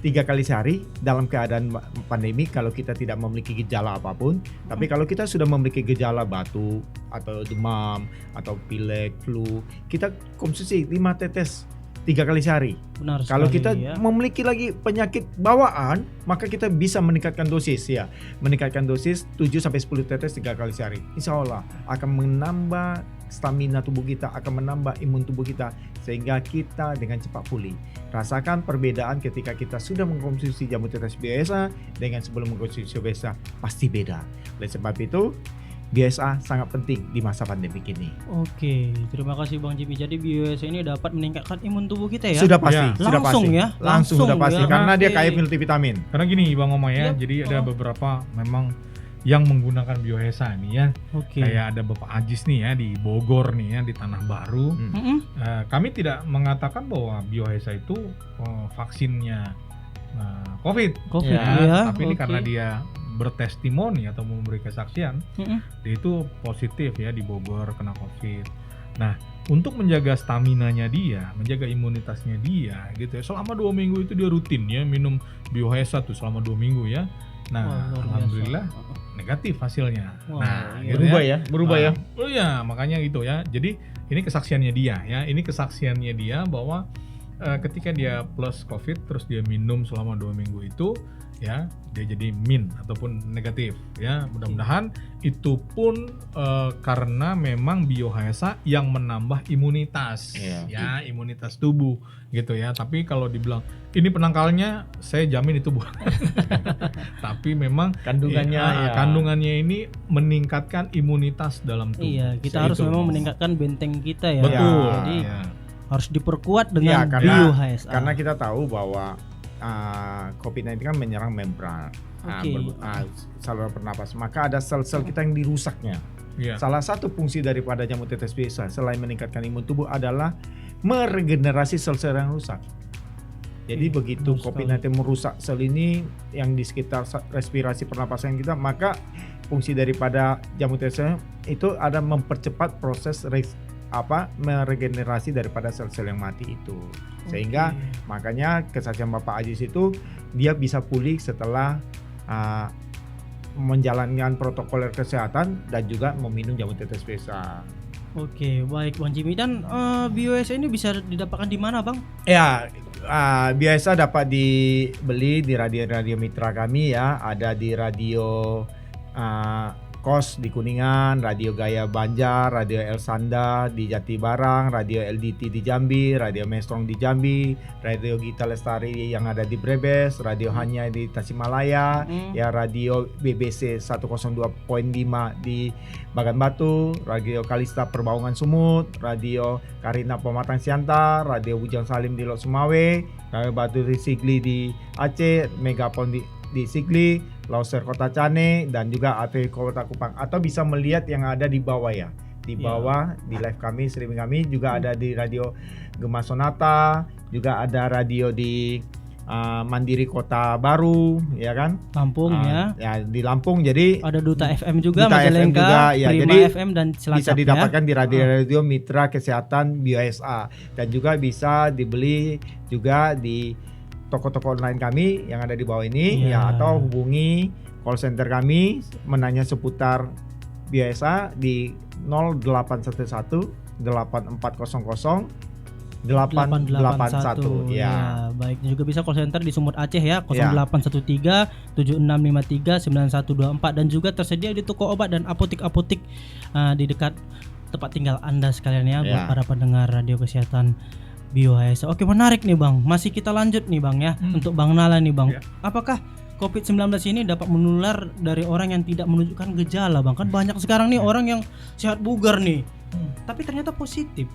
3 kali sehari dalam keadaan pandemi kalau kita tidak memiliki gejala apapun. Tapi kalau kita sudah memiliki gejala batuk atau demam atau pilek, flu, kita konsumsi 5 tetes 3 kali sehari. Benar Kalau sekali, kita ya. memiliki lagi penyakit bawaan, maka kita bisa meningkatkan dosis ya. Meningkatkan dosis 7 sampai 10 tetes 3 kali sehari. Insya Allah akan menambah stamina tubuh kita, akan menambah imun tubuh kita sehingga kita dengan cepat pulih. Rasakan perbedaan ketika kita sudah mengkonsumsi jamu tetes biasa dengan sebelum mengkonsumsi biasa, pasti beda. Oleh sebab itu, BSA sangat penting di masa pandemi ini. Oke, terima kasih Bang Jimmy. Jadi BioHSA ini dapat meningkatkan imun tubuh kita ya? Sudah pasti, Ya. sudah Langsung pasti. ya? Langsung Langsung sudah pasti ya. karena dia Oke. kaya multivitamin. Karena gini Bang Oma ya, Yap. jadi ada Oh. beberapa memang yang menggunakan BioHSA nih ya. Oke. Kayak ada Bapak Ajis nih ya di Bogor nih ya, di Tanah Baru. Mm-mm. Kami tidak mengatakan bahwa BioHSA itu vaksinnya COVID. COVID Ya, ya. Tapi ini oke. karena dia bertestimoni atau memberi kesaksian, Mm-mm. dia itu positif ya di Bogor kena COVID. Nah, untuk menjaga staminanya dia, menjaga imunitasnya dia gitu ya. Selama 2 minggu itu dia rutin ya minum BioHSA tuh selama 2 minggu ya. Nah, Wah, luar biasa. alhamdulillah negatif hasilnya. Wah, Nah, iya. gitu ya. Berubah ya. Oh ya, makanya gitu ya. Jadi ini kesaksiannya dia ya. Ini kesaksiannya dia bahwa ketika dia plus COVID terus dia minum selama 2 minggu itu ya, dia jadi min ataupun negatif ya. Mudah-mudahan itu pun karena memang BioHSA yang menambah imunitas Iya. ya, imunitas tubuh gitu ya. Tapi kalau dibilang ini penangkalnya, saya jamin itu bukan. Tapi memang Kandungannya ya. kandungannya ini meningkatkan imunitas dalam tubuh. Iya, kita harus Itu. memang meningkatkan benteng kita ya. Betul. Jadi Ya. harus diperkuat dengan Ya, karena BioHSA. kita tahu bahwa COVID-19 kan menyerang membran Oke. saluran pernapas, maka ada sel-sel kita yang dirusaknya. Iya. Salah satu fungsi daripada jamu tetes biasa selain meningkatkan imun tubuh adalah meregenerasi sel-sel yang rusak. Jadi Iya, begitu benar COVID-19 merusak sel ini yang di sekitar respirasi pernapasan kita, maka fungsi daripada jamu tetes itu ada mempercepat proses meregenerasi daripada sel-sel yang mati itu. Sehingga makanya kesaksian Bapak Ajis itu dia bisa pulih setelah menjalankan protokol kesehatan dan juga meminum jamu tetes biasa. Oke, baik Bang Jimmy. Dan BioHSA ini bisa didapatkan di mana, Bang? Ya, biasa dapat dibeli di radio-radio mitra kami ya. Ada di radio KOS di Kuningan, Radio Gaya Banjar, Radio El Sanda di Jatibarang, Radio LDT di Jambi, Radio Mestrong di Jambi, Radio Gita Lestari yang ada di Brebes, Radio Hanya di Tasikmalaya, ya Radio BBC 102.5 di Bagan Batu, Radio Kalista Perbaungan Sumut, Radio Karina Pematang Siantar, Radio Bujang Salim di Lok Sumawe, Radio Batu di Sigli di Aceh, Megapon di Sigli, Lauser Kota Cane, dan juga ATV Kota Kupang. Atau bisa melihat yang ada di bawah ya. Di bawah di live kami, streaming kami juga ada di Radio Gema Sonata, juga ada radio di Mandiri Kota Baru, ya kan? Lampung ya. Ya di Lampung. Jadi Ada Duta FM juga, Duta FM Majalengka, juga, ya. Prima Jadi FM dan Cilacap bisa didapatkan ya. di radio-radio mitra kesehatan BioHSA, dan juga bisa dibeli juga di toko-toko online kami yang ada di bawah ini Iya. ya, atau hubungi call center kami menanya seputar BioHSA di 0811 8400 881 ya. Baik, juga bisa call center di Sumut Aceh ya, 0813 7653 9124, dan juga tersedia di toko obat dan apotik-apotik di dekat tempat tinggal Anda sekalian ya, buat Ya. para pendengar radio kesehatan BioHSA. Oke, menarik nih Bang. Masih kita lanjut nih Bang ya, untuk Bang Nala nih Bang. Ya. Apakah COVID-19 ini dapat menular dari orang yang tidak menunjukkan gejala Bang? Kan banyak sekarang nih orang yang sehat bugar nih, tapi ternyata positif.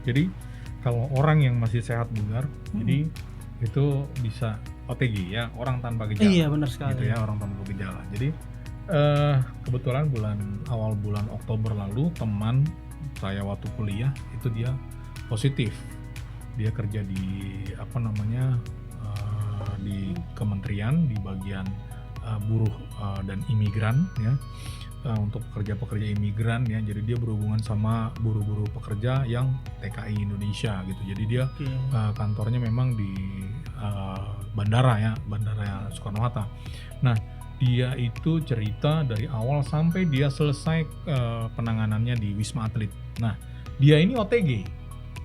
Jadi kalau orang yang masih sehat bugar, jadi itu bisa OTG ya, orang tanpa gejala. Iya, benar sekali. Gitu ya, orang tanpa gejala. Jadi kebetulan awal bulan Oktober lalu teman saya waktu kuliah itu dia positif. Dia kerja di di kementerian di bagian buruh dan imigran ya, untuk pekerja-pekerja imigran ya. Jadi dia berhubungan sama buruh-buruh pekerja yang TKI Indonesia gitu. Jadi dia kantornya memang di bandara Soekarno-Hatta. Nah, dia itu cerita dari awal sampai dia selesai penanganannya di Wisma Atlet. Nah, dia ini OTG.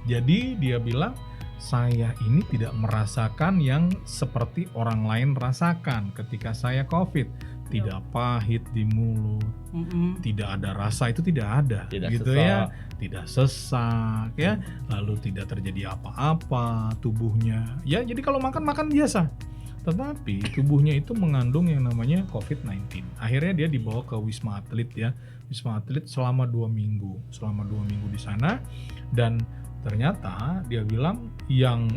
Jadi dia bilang, saya ini tidak merasakan yang seperti orang lain rasakan ketika saya COVID. Tidak pahit di mulut, tidak ada rasa, itu tidak ada, Tidak gitu sesak. ya, tidak sesak ya, lalu tidak terjadi apa-apa tubuhnya. Ya, jadi kalau makan biasa. Tetapi tubuhnya itu mengandung yang namanya COVID-19. Akhirnya dia dibawa ke Wisma Atlet ya, Wisma Atlet selama 2 minggu di sana, dan ternyata dia bilang yang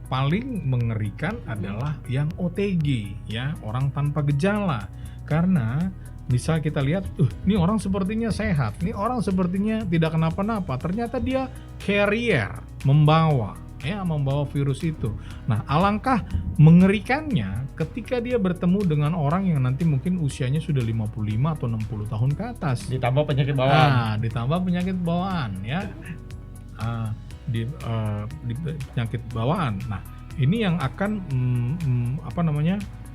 paling mengerikan adalah yang OTG ya, orang tanpa gejala. Karena bisa kita lihat, ini orang sepertinya sehat, ini orang sepertinya tidak kenapa-napa. Ternyata dia carrier, membawa virus itu. Nah, alangkah mengerikannya ketika dia bertemu dengan orang yang nanti mungkin usianya sudah 55 atau 60 tahun ke atas. Ditambah penyakit bawaan. Nah, ditambah penyakit bawaan ya. Di penyakit bawaan. Nah, ini yang akan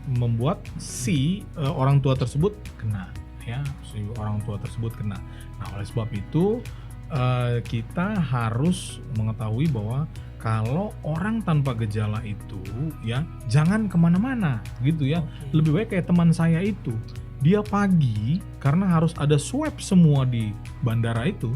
membuat si orang tua tersebut kena ya, Nah, oleh sebab itu kita harus mengetahui bahwa kalau orang tanpa gejala itu ya jangan kemana-mana gitu ya. Lebih baik kayak teman saya itu, dia pagi karena harus ada swab semua di bandara itu,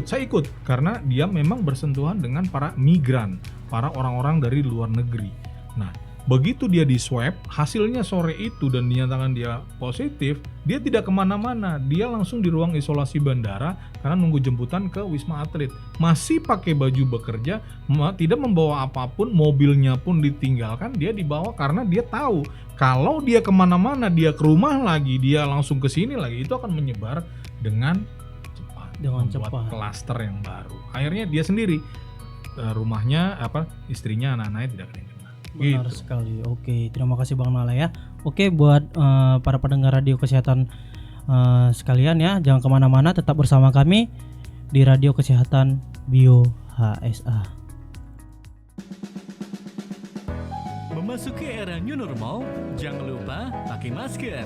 saya ikut karena dia memang bersentuhan dengan para migran, para orang-orang dari luar negeri. Nah, begitu dia di swab, hasilnya sore itu dan dinyatakan dia positif, dia tidak kemana-mana, dia langsung di ruang isolasi bandara karena nunggu jemputan ke Wisma Atlet. Masih pakai baju bekerja, tidak membawa apapun, mobilnya pun ditinggalkan, dia dibawa karena dia tahu kalau dia kemana-mana, dia ke rumah lagi, dia langsung ke sini lagi, itu akan menyebar dengan cepat, membuat klaster yang baru. Akhirnya dia sendiri, rumahnya, istrinya, anak-anaknya tidak ada yang kena. Benar Gitu. sekali. Oke, terima kasih Bang Nala ya. Oke, buat para pendengar radio kesehatan sekalian ya, jangan kemana-mana, tetap bersama kami di Radio Kesehatan Bio HSA. Memasuki era new normal, jangan lupa pakai masker.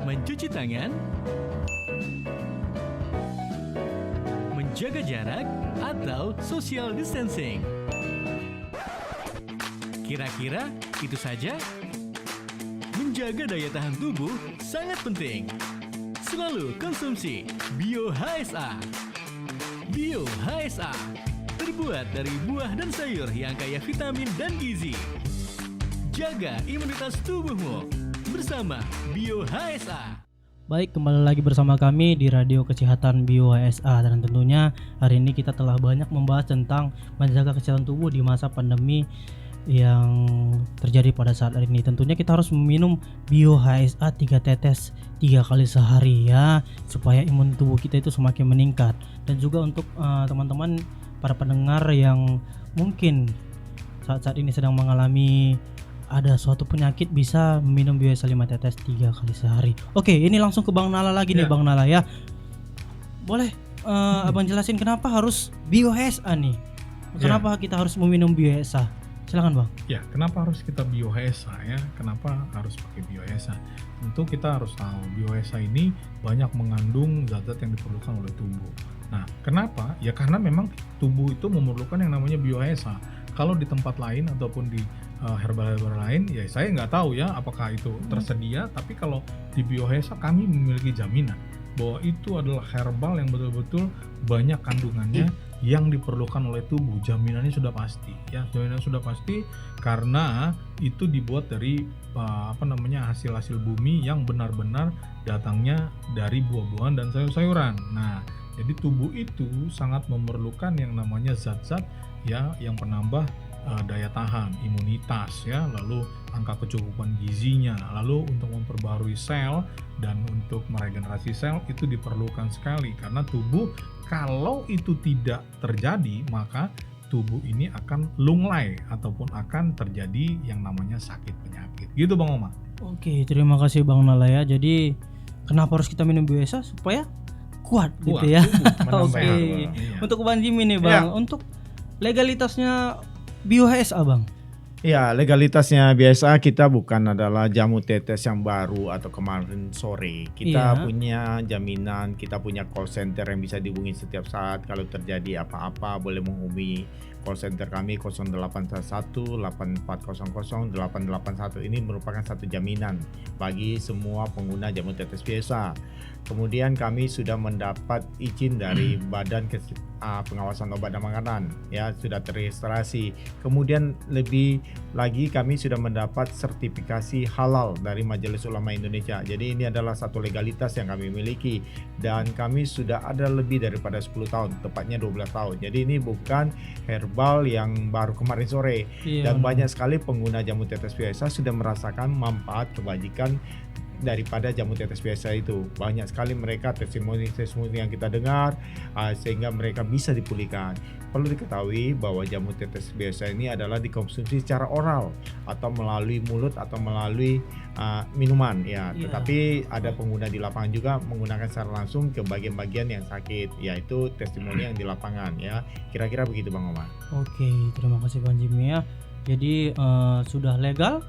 Mencuci tangan, menjaga jarak atau social distancing. Kira-kira itu saja? Menjaga daya tahan tubuh sangat penting. Selalu konsumsi Bio HSA. Bio HSA terbuat dari buah dan sayur yang kaya vitamin dan gizi. Jaga imunitas tubuhmu bersama Bio HSA. Baik, kembali lagi bersama kami di Radio Kesehatan Bio HSA, dan tentunya hari ini kita telah banyak membahas tentang menjaga kesehatan tubuh di masa pandemi yang terjadi pada saat hari ini. Tentunya kita harus meminum Bio HSA 3 tetes 3 kali sehari ya, supaya imun tubuh kita itu semakin meningkat. Dan juga untuk teman-teman para pendengar yang mungkin saat-saat ini sedang mengalami ada suatu penyakit, bisa minum Bio HSA 5 tetes 3 kali sehari. Oke, ini langsung ke Bang Nala lagi nih, Bang Nala ya. Boleh Abang jelasin kenapa harus Bio HSA nih? Kenapa kita harus meminum Bio HSA? Silakan Bang. Ya, kenapa harus kita Bio HSA ya? Kenapa harus pakai Bio HSA? Tentu kita harus tahu Bio HSA ini banyak mengandung zat-zat yang diperlukan oleh tubuh. Nah, kenapa? Ya karena memang tubuh itu memerlukan yang namanya Bio HSA. Kalau di tempat lain ataupun di herbal-herbal lain, ya saya nggak tahu ya apakah itu tersedia. Tapi kalau di Bio HSA kami memiliki jaminan bahwa itu adalah herbal yang betul-betul banyak kandungannya yang diperlukan oleh tubuh. Jaminannya sudah pasti ya, jaminannya sudah pasti karena itu dibuat dari hasil-hasil bumi yang benar-benar datangnya dari buah-buahan dan sayur-sayuran. Nah, jadi tubuh itu sangat memerlukan yang namanya zat-zat ya yang penambah daya tahan, imunitas ya, lalu angka kecukupan gizinya, lalu untuk memperbarui sel dan untuk meregenerasi sel itu diperlukan sekali, karena tubuh kalau itu tidak terjadi maka tubuh ini akan lunglai ataupun akan terjadi yang namanya sakit penyakit. Gitu Bang Oma. Oke, terima kasih Bang Nala ya. Jadi kenapa harus kita minum Bio HSA? Supaya kuat gitu ya. Tubuh menambah Oke. iya. Untuk Bang Jimmy nih Bang, untuk legalitasnya BioHSA Bang? Ya, legalitasnya biasa kita bukan adalah jamu tetes yang baru atau kemarin sore. Kita Iya. punya jaminan, kita punya call center yang bisa dihubungi setiap saat. Kalau terjadi apa-apa boleh menghubungi call center kami 0811 8400 881. Ini merupakan satu jaminan bagi semua pengguna jamu tetes biasa. Kemudian kami sudah mendapat izin dari Badan Pengawasan Obat dan Makanan, ya sudah terregistrasi. Kemudian lebih lagi kami sudah mendapat sertifikasi halal dari Majelis Ulama Indonesia. Jadi ini adalah satu legalitas yang kami miliki dan kami sudah ada lebih daripada 10 tahun, tepatnya 12 tahun. Jadi ini bukan herbal yang baru kemarin sore. Iya, Dan benar. banyak sekali pengguna jamu tetes biasa sudah merasakan manfaat kebajikan daripada jamu tetes biasa itu. Banyak sekali mereka testimoni yang kita dengar sehingga mereka bisa dipulihkan. Perlu diketahui bahwa jamu tetes biasa ini adalah dikonsumsi secara oral atau melalui mulut atau melalui minuman ya. Iya. Tetapi ada pengguna di lapangan juga menggunakan secara langsung ke bagian-bagian yang sakit, yaitu testimoni yang di lapangan ya. Kira-kira begitu Bang Omar. Oke, terima kasih Bang Jimmy ya. Jadi sudah legal.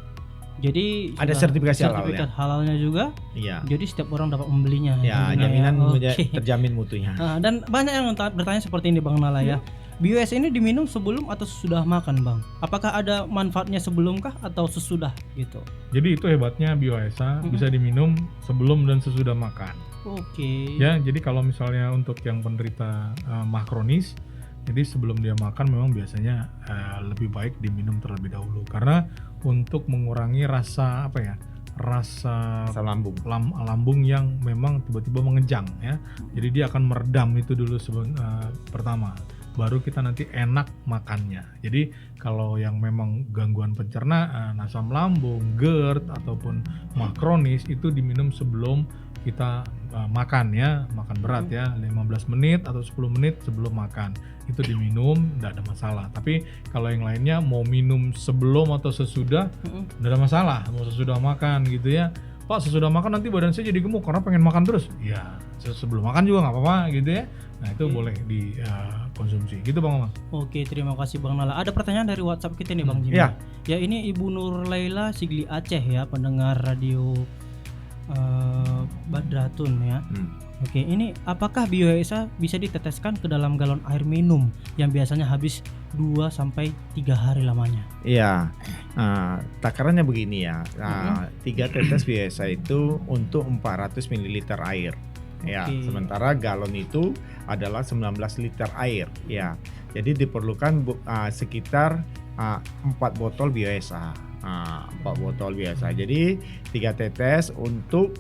Jadi Ada sudah sertifikasi sertifikat halalnya juga. Iya. Jadi setiap orang dapat membelinya. Ya, Benar jaminan Oke. terjamin mutunya. Dan banyak yang bertanya seperti ini Bang Nala ya. BioS ini diminum sebelum atau sesudah makan Bang? Apakah ada manfaatnya sebelumkah atau sesudah gitu? Jadi itu hebatnya BioHSA, Mhm. bisa diminum sebelum dan sesudah makan. Oke. Ya, jadi kalau misalnya untuk yang penderita mah kronis, jadi sebelum dia makan memang biasanya lebih baik diminum terlebih dahulu karena untuk mengurangi rasa rasa Asam lambung. lambung yang memang tiba-tiba mengejang ya. Jadi dia akan meredam itu dulu pertama. Baru kita nanti enak makannya. Jadi kalau yang memang gangguan pencernaan, asam lambung, GERD ataupun mah kronis itu diminum sebelum kita makan ya, makan berat ya, 15 menit atau 10 menit sebelum makan. Itu diminum, tidak ada masalah. Tapi kalau yang lainnya mau minum sebelum atau sesudah, tidak ada masalah. Mau sesudah makan gitu ya. Pak, sesudah makan nanti badan saya jadi gemuk karena pengen makan terus. Ya, sebelum makan juga nggak apa-apa gitu ya. Nah itu Oke. boleh dikonsumsi. Gitu Bang Omar. Oke, terima kasih Bang Nala. Ada pertanyaan dari WhatsApp kita nih Bang Jimmy. Ya. Ya, ini Ibu Nur Laila Sigli Aceh ya, pendengar radio Badratun ya. Oke, ini apakah BioHSA bisa diteteskan ke dalam galon air minum yang biasanya habis 2 sampai 3 hari lamanya? Iya, takarannya begini ya. 3 tetes biasa itu untuk 400 ml air. Ya, Oke. sementara galon itu adalah 19 liter air. Ya, jadi diperlukan sekitar 4 botol biasa. 4 botol biasa. Jadi 3 tetes untuk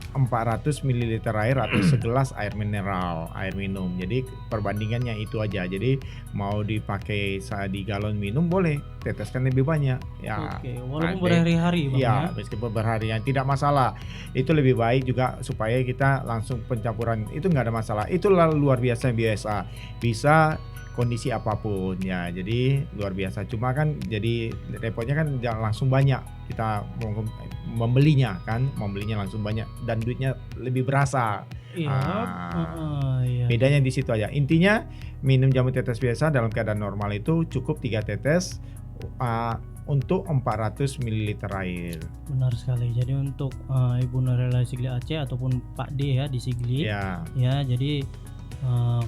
400 ml air atau segelas air mineral, air minum. Jadi perbandingannya itu aja. Jadi mau dipakai di galon minum boleh, teteskan lebih banyak. Ya. Oke, walaupun Nanti- berhari-hari Bang Ya, ya. meskipun berharian tidak masalah. Itu lebih baik juga supaya kita langsung pencampuran itu nggak ada masalah. Itulah luar biasa bisa kondisi apapun ya. Jadi luar biasa. Cuma kan jadi repotnya kan jangan langsung banyak kita membelinya langsung banyak dan duitnya lebih berasa. Iya. Iya. Bedanya di situ aja. Intinya minum jamu tetes biasa dalam keadaan normal itu cukup 3 tetes untuk 400 ml air. Benar sekali. Jadi untuk Ibu Nur Laila Sigli Aceh ataupun Pak D ya di Sigli. Ya. Ya, jadi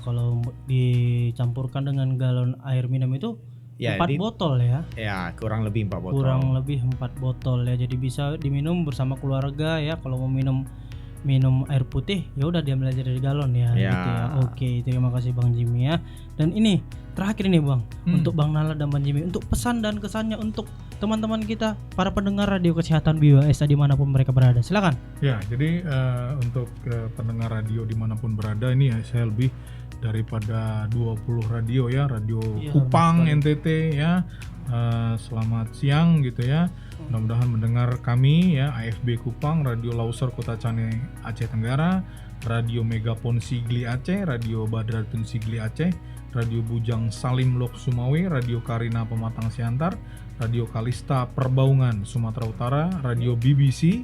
kalau dicampurkan dengan galon air minum itu Ya, 4 botol ya. ya kurang lebih 4 botol. Kurang lebih 4 botol ya. Jadi bisa diminum bersama keluarga ya. Kalau mau minum air putih ya udah diambil aja dari galon ya, Ya. gitu ya. Oke, terima kasih Bang Jimmy ya. Dan ini terakhir ini Bang, untuk Bang Nala dan Bang Jimmy, untuk pesan dan kesannya untuk teman-teman kita, para pendengar radio kesehatan BioHSA dimanapun mereka berada. Silakan. Ya, jadi untuk pendengar radio dimanapun berada ini ya saya lebih daripada 20 radio ya, radio Iya, Kupang, betul. NTT ya. Selamat siang gitu ya. Mudah-mudahan mendengar kami ya, AFB Kupang, Radio Lauser Kota Cane Aceh Tenggara, Radio Megapon Sigli Aceh, Radio Badratun Sigli Aceh, Radio Bujang Salim Lok Sumawe, Radio Karina Pematang Siantar, Radio Kalista Perbaungan Sumatera Utara, Radio BBC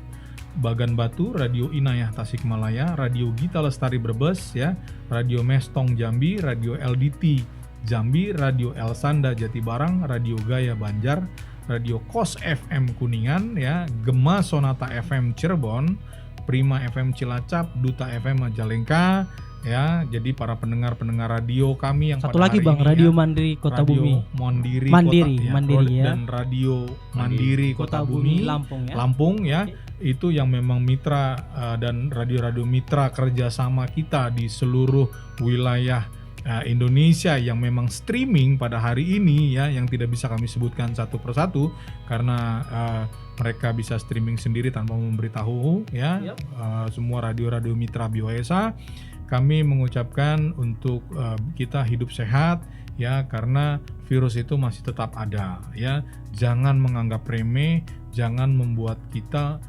Bagan Batu, Radio Inayah Tasikmalaya, Radio Gita Lestari Brebes ya, Radio Mestong Jambi, Radio LDT Jambi, Radio El Sanda Jatibarang, Radio Gaya Banjar, Radio Kos FM Kuningan, ya, Gema Sonata FM Cirebon, Prima FM Cilacap, Duta FM Majalengka, ya. Jadi para pendengar radio kami yang Satu pada lagi hari Bang, ini, Radio ya, Mandiri Kota Radio Bumi. Mandiri, Mandiri ya. dan Radio Mandiri Kota Bumi Lampung ya. Lampung, ya. Itu yang memang mitra dan radio-radio mitra kerjasama kita di seluruh wilayah Indonesia yang memang streaming pada hari ini, ya, yang tidak bisa kami sebutkan satu persatu karena mereka bisa streaming sendiri tanpa memberitahu, ya. Yap. Semua radio-radio mitra BioHSA, kami mengucapkan untuk kita hidup sehat, ya, karena virus itu masih tetap ada, ya. Jangan menganggap remeh, jangan membuat kita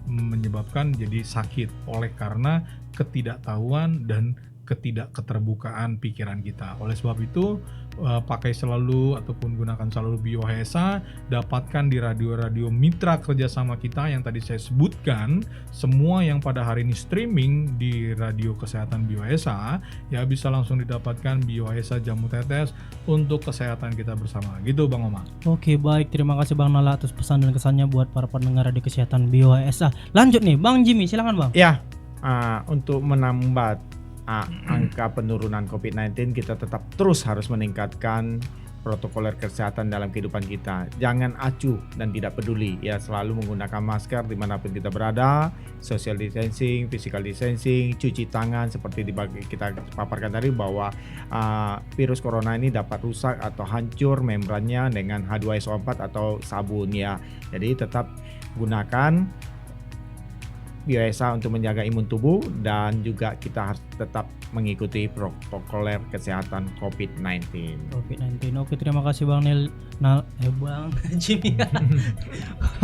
menyebabkan jadi sakit oleh karena ketidaktahuan dan ketidakketerbukaan pikiran kita. Oleh sebab itu, pakai selalu ataupun gunakan selalu BioHSA, dapatkan di radio-radio mitra kerjasama kita yang tadi saya sebutkan, semua yang pada hari ini streaming di Radio Kesehatan BioHSA, ya, bisa langsung didapatkan BioHSA Jamu Tetes untuk kesehatan kita bersama. Gitu Bang Oma. Oke, baik, terima kasih Bang Nala atas pesan dan kesannya buat para pendengar Radio Kesehatan BioHSA. Lanjut nih Bang Jimmy, silakan Bang. Ya, untuk menambah angka penurunan COVID-19, kita tetap terus harus meningkatkan protokoler kesehatan dalam kehidupan kita. Jangan acuh dan tidak peduli, ya, selalu menggunakan masker dimanapun kita berada, social distancing, physical distancing, cuci tangan seperti kita paparkan tadi bahwa virus corona ini dapat rusak atau hancur membrannya dengan H2SO4 atau sabun, ya. Jadi tetap gunakan BioHSA untuk menjaga imun tubuh, dan juga kita harus tetap mengikuti protokoler kesehatan COVID-19. Oke, terima kasih Bang Bang Jimmy.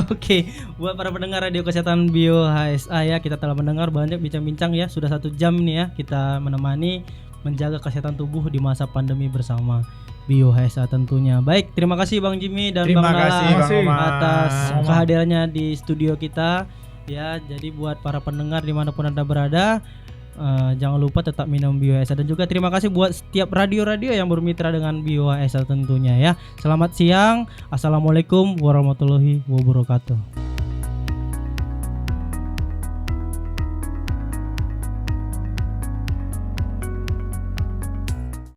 Oke, buat para pendengar Radio Kesehatan BioHSA, ya, kita telah mendengar banyak bincang-bincang, ya. Sudah 1 jam nih, ya, kita menemani menjaga kesehatan tubuh di masa pandemi bersama BioHSA tentunya. Baik, terima kasih Bang Jimmy dan Bang Nala atas kehadirannya di studio kita. Ya, jadi buat para pendengar dimanapun Anda berada, jangan lupa tetap minum BioHSA, dan juga terima kasih buat setiap radio-radio yang bermitra dengan BioHSA tentunya, ya. Selamat siang, assalamualaikum warahmatullahi wabarakatuh.